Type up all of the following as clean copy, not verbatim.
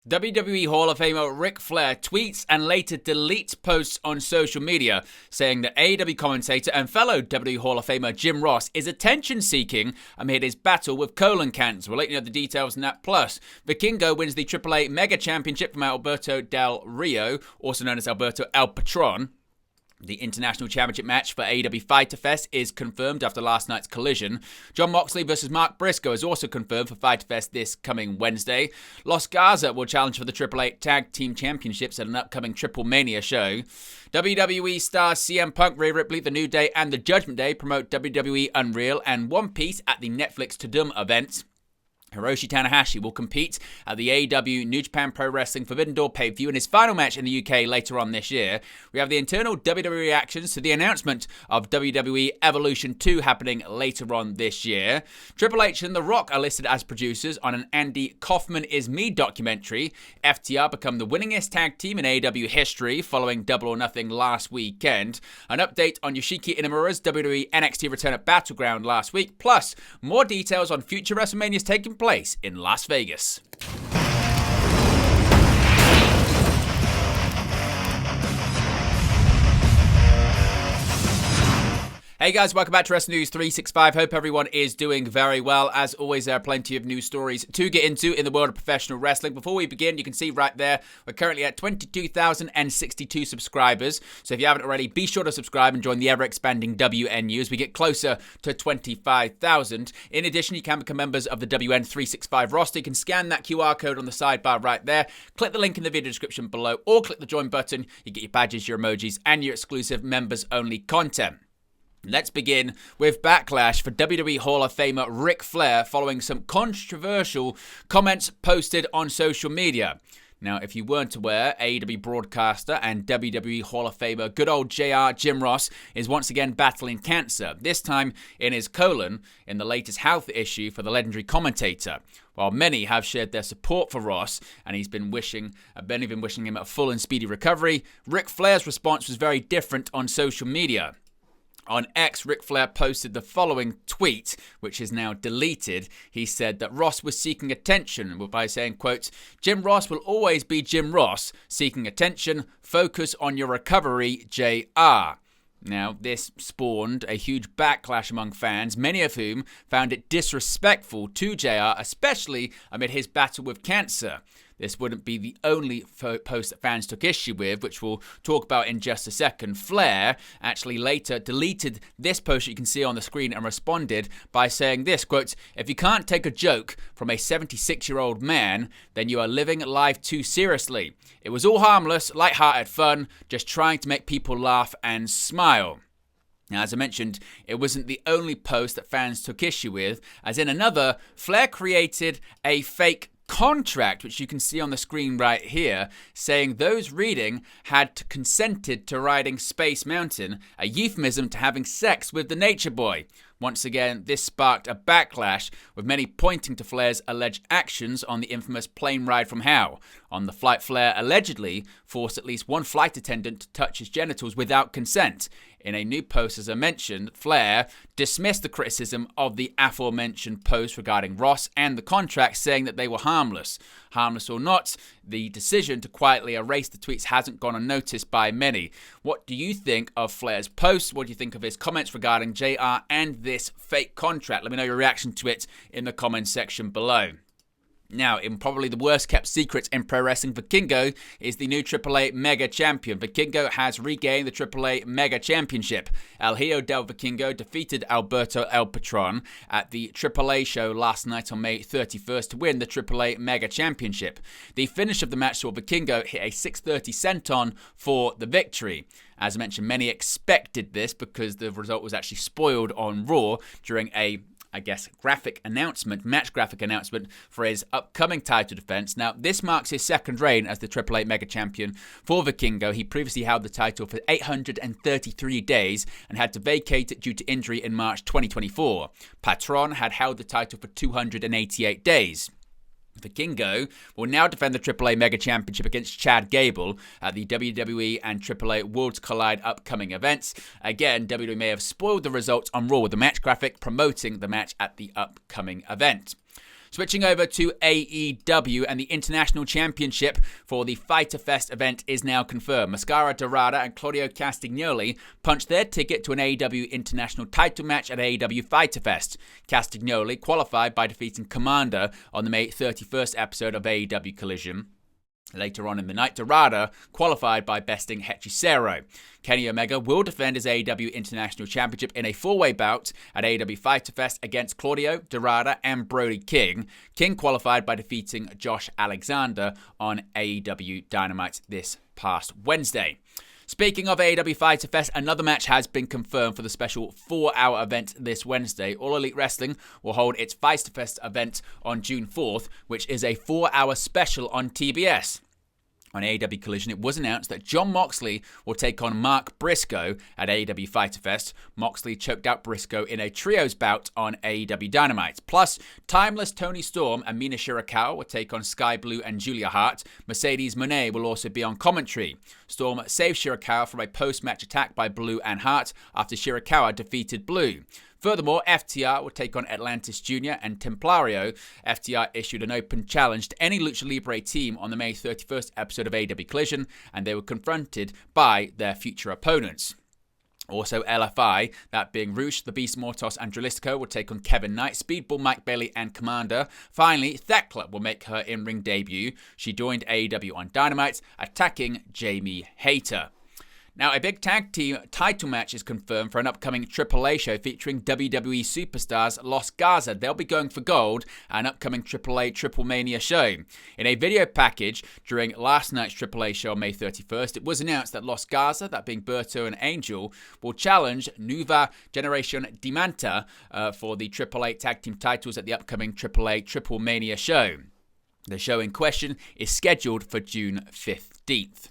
WWE Hall of Famer Ric Flair tweets and later deletes posts on social media saying that AEW commentator and fellow WWE Hall of Famer Jim Ross is attention-seeking amid his battle with colon cancer. We'll let you know the details on that. Plus, Vikingo wins the AAA Mega Championship from Alberto Del Rio, also known as Alberto El Patron. The International Championship match for AEW Fyter Fest is confirmed after last night's Collision. Jon Moxley versus Mark Briscoe is also confirmed for Fyter Fest this coming Wednesday. Los Garza will challenge for the AAA Tag Team Championships at an upcoming Triple Mania show. WWE stars CM Punk, Rhea Ripley, The New Day, and The Judgment Day promote WWE Unreal and One Piece at the Netflix Tudum event. Hiroshi Tanahashi will compete at the AEW New Japan Pro Wrestling Forbidden Door pay-per-view in his final match in the UK later on this year. We have the internal WWE reactions to the announcement of WWE Evolution 2 happening later on this year. Triple H and The Rock are listed as producers on an Andy Kaufman Is Me documentary. FTR become the winningest tag team in AEW history following Double or Nothing last weekend. An update on Yoshiki Inamura's WWE NXT return at Battleground last week. Plus, more details on future WrestleManias taking place in Las Vegas. Hey guys, welcome back to Wrestling News 365. Hope everyone is doing very well. As always, there are plenty of news stories to get into in the world of professional wrestling. Before we begin, you can see right there, we're currently at 22,062 subscribers. So if you haven't already, be sure to subscribe and join the ever-expanding WNU as we get closer to 25,000. In addition, you can become members of the WN365 roster. You can scan that QR code on the sidebar right there, click the link in the video description below, or click the join button. You get your badges, your emojis, and your exclusive members-only content. Let's begin with Backlash for WWE Hall of Famer Ric Flair following some controversial comments posted on social media. Now, if you weren't aware, AEW broadcaster and WWE Hall of Famer good old JR Jim Ross is once again battling cancer, this time in his colon, in the latest health issue for the legendary commentator. While many have shared their support for Ross, and many have been wishing him a full and speedy recovery, Ric Flair's response was very different on social media. On X, Ric Flair posted the following tweet, which is now deleted. He said that Ross was seeking attention by saying, quote, "Jim Ross will always be Jim Ross, seeking attention. Focus on your recovery, JR." Now, this spawned a huge backlash among fans, many of whom found it disrespectful to JR, especially amid his battle with cancer. This wouldn't be the only post that fans took issue with, which we'll talk about in just a second. Flair actually later deleted this post that you can see on the screen and responded by saying this, quote, "If you can't take a joke from a 76-year-old man, then you are living life too seriously. It was all harmless, lighthearted fun, just trying to make people laugh and smile." Now, as I mentioned, it wasn't the only post that fans took issue with, as in another, Flair created a fake contract, which you can see on the screen right here, saying those reading had consented to riding Space Mountain, a euphemism to having sex with the Nature Boy. Once again, this sparked a backlash, with many pointing to Flair's alleged actions on the infamous plane ride from hell. On the flight, Flair allegedly forced at least one flight attendant to touch his genitals without consent. In a new post, as I mentioned, Flair dismissed the criticism of the aforementioned post regarding Ross and the contract, saying that they were harmless. Harmless or not, the decision to quietly erase the tweets hasn't gone unnoticed by many. What do you think of Flair's post? What do you think of his comments regarding JR and this fake contract? Let me know your reaction to it in the comments section below. Now, in probably the worst kept secret in pro wrestling, Vikingo is the new AAA Mega Champion. Vikingo has regained the AAA Mega Championship. El Hijo del Vikingo defeated Alberto El Patron at the AAA show last night on May 31st to win the AAA Mega Championship. The finish of the match saw Vikingo hit a 630 senton for the victory. As I mentioned, many expected this because the result was actually spoiled on Raw during a match graphic announcement for his upcoming title defense. Now, this marks his second reign as the AAA Mega Champion for Vikingo. He previously held the title for 833 days and had to vacate it due to injury in March 2024. Patron had held the title for 288 days. Vikingo will now defend the AAA Mega Championship against Chad Gable at the WWE and AAA Worlds Collide upcoming events. Again, WWE may have spoiled the results on Raw with the match graphic promoting the match at the upcoming event. Switching over to AEW, and the International Championship for the Fyter Fest event is now confirmed. Mascara Dorada and Claudio Castagnoli punched their ticket to an AEW International title match at AEW Fyter Fest. Castagnoli qualified by defeating Commander on the May 31st episode of AEW Collision. Later on in the night, Dorada qualified by besting Hechicero. Kenny Omega will defend his AEW International Championship in a four-way bout at AEW Fyter Fest against Claudio, Dorada, and Brody King. King qualified by defeating Josh Alexander on AEW Dynamite this past Wednesday. Speaking of AEW Fyter Fest, another match has been confirmed for the special 4-hour event this Wednesday. All Elite Wrestling will hold its Fyter Fest event on June 4th, which is a 4-hour special on TBS. On AEW Collision, it was announced that Jon Moxley will take on Mark Briscoe at AEW Fyter Fest. Moxley choked out Briscoe in a trios bout on AEW Dynamite. Plus, Timeless Toni Storm and Mina Shirakawa will take on Sky Blue and Julia Hart. Mercedes Moné will also be on commentary. Storm saved Shirakawa from a post-match attack by Blue and Hart after Shirakawa defeated Blue. Furthermore, FTR will take on Atlantis Jr. and Templario. FTR issued an open challenge to any Lucha Libre team on the May 31st episode of AEW Collision, and they were confronted by their future opponents. Also, LFI, that being Rush, the Beast Mortos, and Dralistico, will take on Kevin Knight, Speedball, Mike Bailey, and Commander. Finally, Thekla will make her in-ring debut. She joined AEW on Dynamite, attacking Jamie Hayter. Now, a big tag team title match is confirmed for an upcoming AAA show featuring WWE superstars Los Garza. They'll be going for gold at an upcoming AAA Triple Mania show. In a video package during last night's AAA show on May 31st, it was announced that Los Garza, that being Berto and Angel, will challenge Nueva Generacion Dimanta for the AAA tag team titles at the upcoming AAA Triple Mania show. The show in question is scheduled for June 15th.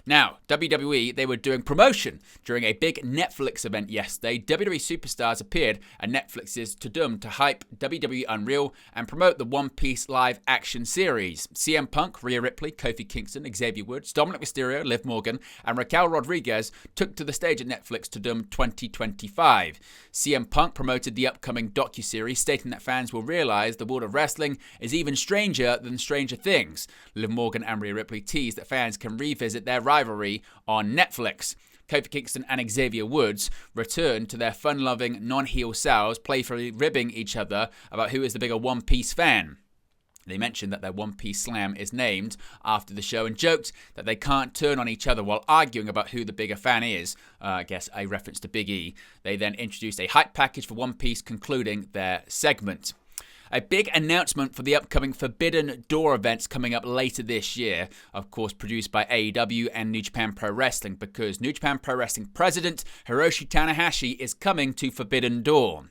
Now, WWE, they were doing promotion during a big Netflix event yesterday. WWE superstars appeared at Netflix's Tudum to hype WWE Unreal and promote the One Piece live action series. CM Punk, Rhea Ripley, Kofi Kingston, Xavier Woods, Dominic Mysterio, Liv Morgan, and Raquel Rodriguez took to the stage at Netflix Tudum 2025. CM Punk promoted the upcoming docuseries, stating that fans will realize the world of wrestling is even stranger than Stranger Things. Liv Morgan and Rhea Ripley teased that fans can revisit their rivalry on Netflix. Kofi Kingston and Xavier Woods returned to their fun-loving, non-heel selves, playfully ribbing each other about who is the bigger One Piece fan. They mentioned that their One Piece Slam is named after the show and joked that they can't turn on each other while arguing about who the bigger fan is. I guess a reference to Big E. They then introduced a hype package for One Piece, concluding their segment. A big announcement for the upcoming Forbidden Door events coming up later this year, of course produced by AEW and New Japan Pro Wrestling, because New Japan Pro Wrestling President Hiroshi Tanahashi is coming to Forbidden Door.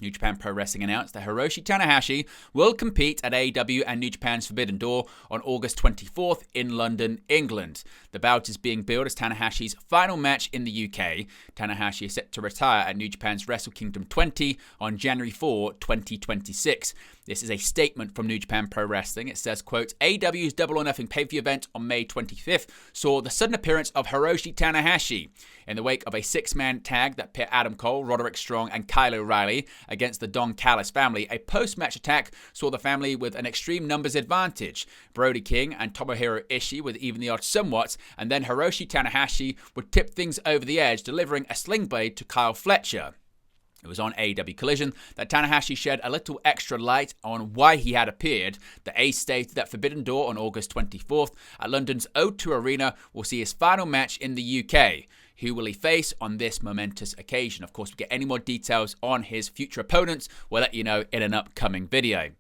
New Japan Pro Wrestling announced that Hiroshi Tanahashi will compete at AEW and New Japan's Forbidden Door on August 24th in London, England. The bout is being billed as Tanahashi's final match in the UK. Tanahashi is set to retire at New Japan's Wrestle Kingdom 20 on January 4, 2026. This is a statement from New Japan Pro Wrestling. It says, quote, AEW's Double or Nothing pay-per-view event on May 25th saw the sudden appearance of Hiroshi Tanahashi in the wake of a 6-man tag that pit Adam Cole, Roderick Strong, and Kyle O'Reilly against the Don Callis family. A post-match attack saw the family with an extreme numbers advantage. Brody King and Tomohiro Ishii would even the odds somewhat, and then Hiroshi Tanahashi would tip things over the edge, delivering a sling blade to Kyle Fletcher. It was on AEW Collision that Tanahashi shed a little extra light on why he had appeared. The Ace stated that Forbidden Door on August 24th at London's O2 Arena will see his final match in the UK. Who will he face on this momentous occasion? Of course, if we get any more details on his future opponents, we'll let you know in an upcoming video.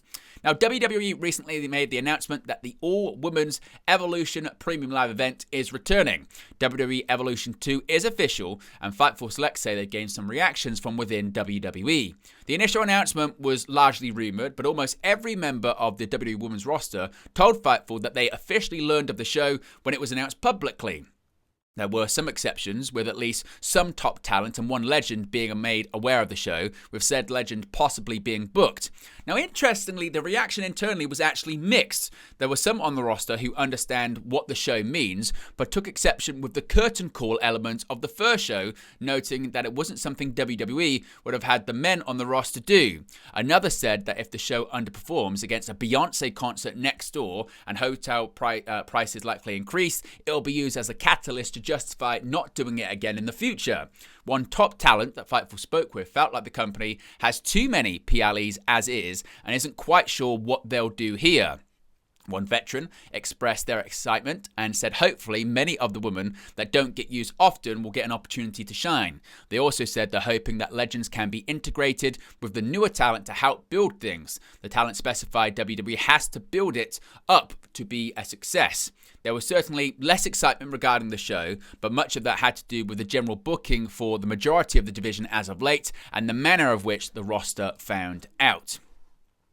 Now, WWE recently made the announcement that the all-women's Evolution Premium Live event is returning. WWE Evolution 2 is official, and Fightful Select say they gained some reactions from within WWE. The initial announcement was largely rumoured, but almost every member of the WWE Women's roster told Fightful that they officially learned of the show when it was announced publicly. There were some exceptions, with at least some top talent and one legend being made aware of the show, with said legend possibly being booked. Now, interestingly, the reaction internally was actually mixed. There were some on the roster who understand what the show means, but took exception with the curtain call element of the first show, noting that it wasn't something WWE would have had the men on the roster do. Another said that if the show underperforms against a Beyonce concert next door and hotel prices likely increase, it'll be used as a catalyst to justify not doing it again in the future. One top talent that Fightful spoke with felt like the company has too many PLEs as is and isn't quite sure what they'll do here. One veteran expressed their excitement and said hopefully many of the women that don't get used often will get an opportunity to shine. They also said they're hoping that legends can be integrated with the newer talent to help build things. The talent specified WWE has to build it up to be a success. There was certainly less excitement regarding the show, but much of that had to do with the general booking for the majority of the division as of late and the manner of which the roster found out.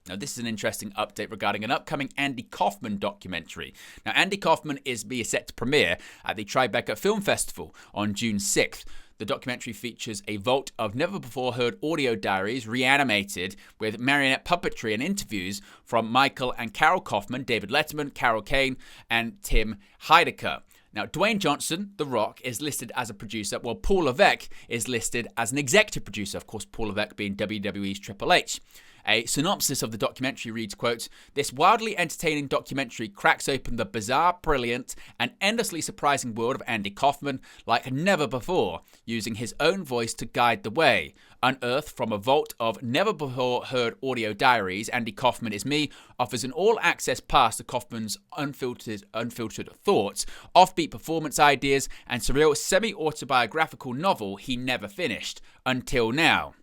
Now, this is an interesting update regarding an upcoming Andy Kaufman documentary. Now, Andy Kaufman is set to premiere at the Tribeca Film Festival on June 6th. The documentary features a vault of never-before-heard audio diaries reanimated with marionette puppetry and interviews from Michael and Carol Kaufman, David Letterman, Carol Kane, and Tim Heidecker. Now, Dwayne Johnson, The Rock, is listed as a producer, while Paul Levesque is listed as an executive producer. Of course, Paul Levesque being WWE's Triple H. A synopsis of the documentary reads, quote, "This wildly entertaining documentary cracks open the bizarre, brilliant, and endlessly surprising world of Andy Kaufman like never before, using his own voice to guide the way. Unearthed from a vault of never-before-heard audio diaries, Andy Kaufman is Me offers an all-access pass to Kaufman's unfiltered thoughts, offbeat performance ideas, and surreal semi-autobiographical novel he never finished, until now."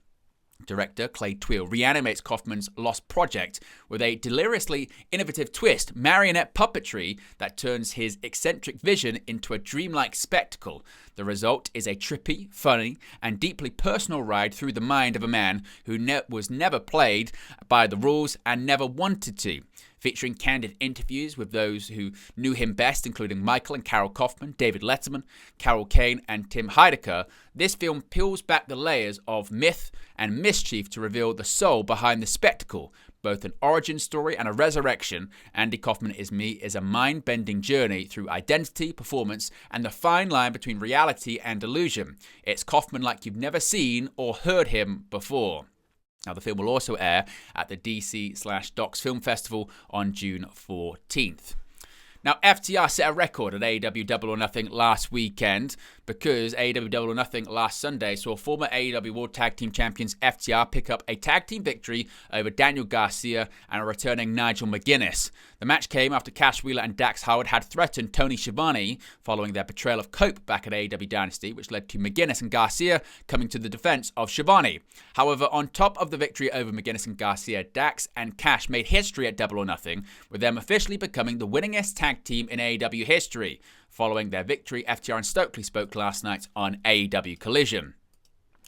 Director Clay Tweel reanimates Kaufman's lost project with a deliriously innovative twist, marionette puppetry that turns his eccentric vision into a dreamlike spectacle. The result is a trippy, funny, and deeply personal ride through the mind of a man who was never played by the rules and never wanted to. Featuring candid interviews with those who knew him best, including Michael and Carol Kaufman, David Letterman, Carol Kane, and Tim Heidecker, this film peels back the layers of myth and mischief to reveal the soul behind the spectacle. Both an origin story and a resurrection, Andy Kaufman is Me is a mind-bending journey through identity, performance, and the fine line between reality and illusion. It's Kaufman like you've never seen or heard him before. Now, the film will also air at the DC/Docs Film Festival on June 14th. Now, FTR set a record at AEW Double or Nothing last weekend because AEW Double or Nothing last Sunday saw former AEW World Tag Team Champions FTR pick up a tag team victory over Daniel Garcia and a returning Nigel McGuinness. The match came after Cash Wheeler and Dax Howard had threatened Tony Schiavone following their betrayal of Cope back at AEW Dynasty, which led to McGuinness and Garcia coming to the defense of Schiavone. However, on top of the victory over McGuinness and Garcia, Dax and Cash made history at Double or Nothing, with them officially becoming the winningest tag team in AEW history. Following their victory, FTR and Stokely spoke last night on AEW Collision.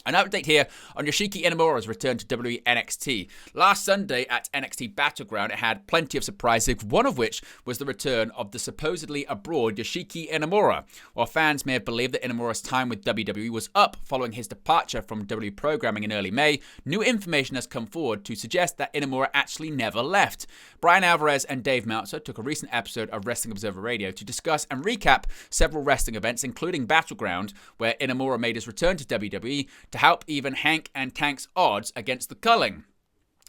An update here on Yoshiki Inamura's return to WWE NXT. Last Sunday at NXT Battleground, it had plenty of surprises, one of which was the return of the supposedly abroad Yoshiki Inamura. While fans may have believed that Inamura's time with WWE was up following his departure from WWE programming in early May, new information has come forward to suggest that Inamura actually never left. Brian Alvarez and Dave Meltzer took a recent episode of Wrestling Observer Radio to discuss and recap several wrestling events, including Battleground, where Inamura made his return to WWE to help even Hank and Tank's odds against the culling.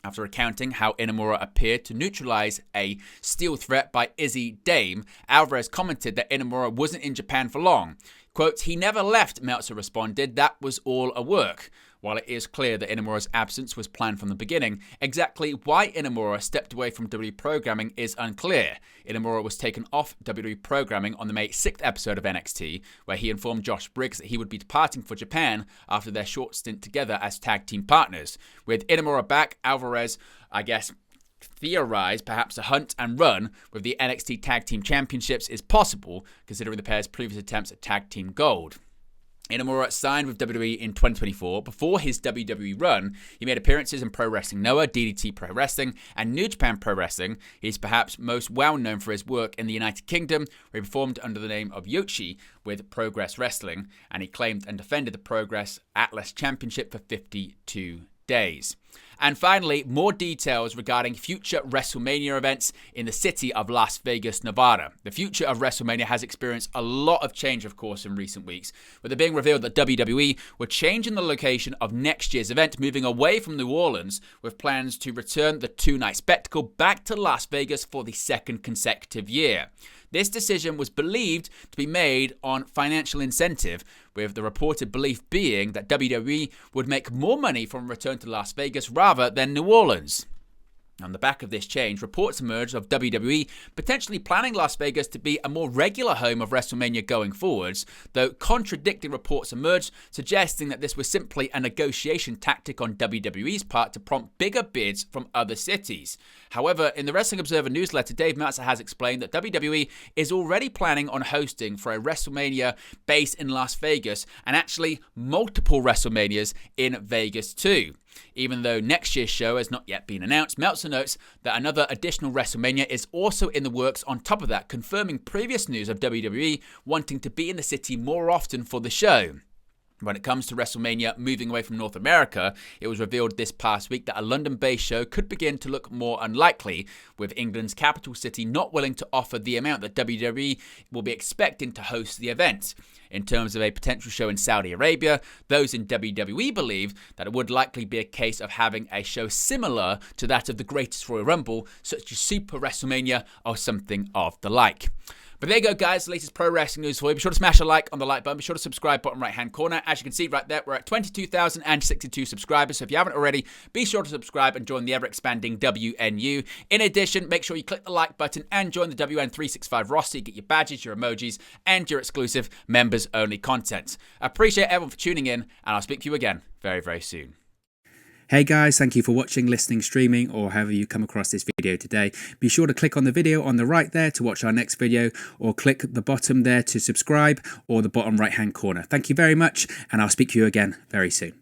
After recounting how Inamura appeared to neutralize a steel threat by Izzy Dame, Alvarez commented that Inamura wasn't in Japan for long. Quote, "He never left," Meltzer responded. "That was all a work." While it is clear that Inamura's absence was planned from the beginning, exactly why Inamura stepped away from WWE programming is unclear. Inamura was taken off WWE programming on the May 6th episode of NXT, where he informed Josh Briggs that he would be departing for Japan after their short stint together as tag team partners. With Inamura back, Alvarez, theorized perhaps a hunt and run with the NXT Tag Team Championships is possible, considering the pair's previous attempts at Tag Team Gold. Inamura signed with WWE in 2024. Before his WWE run, he made appearances in Pro Wrestling Noah, DDT Pro Wrestling, and New Japan Pro Wrestling. He's perhaps most well known for his work in the United Kingdom, where he performed under the name of Yoshi with Progress Wrestling, and he claimed and defended the Progress Atlas Championship for 52 days. And finally, more details regarding future WrestleMania events in the city of Las Vegas, Nevada. The future of WrestleMania has experienced a lot of change, of course, in recent weeks, with it being revealed that WWE were changing the location of next year's event, moving away from New Orleans, with plans to return the two-night spectacle back to Las Vegas for the second consecutive year. This decision was believed to be made on financial incentive, with the reported belief being that WWE would make more money from a return to Las Vegas rather than New Orleans. On the back of this change, reports emerged of WWE potentially planning Las Vegas to be a more regular home of WrestleMania going forwards, though contradicting reports emerged suggesting that this was simply a negotiation tactic on WWE's part to prompt bigger bids from other cities. However, in the Wrestling Observer newsletter, Dave Meltzer has explained that WWE is already planning on hosting for a WrestleMania based in Las Vegas, and actually multiple WrestleManias in Vegas too. Even though next year's show has not yet been announced, Meltzer notes that another additional WrestleMania is also in the works on top of that, confirming previous news of WWE wanting to be in the city more often for the show. When it comes to WrestleMania moving away from North America, it was revealed this past week that a London-based show could begin to look more unlikely, with England's capital city not willing to offer the amount that WWE will be expecting to host the event. In terms of a potential show in Saudi Arabia, those in WWE believe that it would likely be a case of having a show similar to that of the Greatest Royal Rumble, such as Super WrestleMania or something of the like. But there you go, guys. The latest pro wrestling news for you. Be sure to smash a like on the like button. Be sure to subscribe, bottom right-hand corner. As you can see right there, we're at 22,062 subscribers. So if you haven't already, be sure to subscribe and join the ever-expanding WNU. In addition, make sure you click the like button and join the WN365 roster. You get your badges, your emojis, and your exclusive members-only content. I appreciate everyone for tuning in, and I'll speak to you again very, very soon. Hey guys, thank you for watching, listening, streaming, or however you come across this video today. Be sure to click on the video on the right there to watch our next video, or click the bottom there to subscribe, or the bottom right hand corner. Thank you very much, and I'll speak to you again very soon.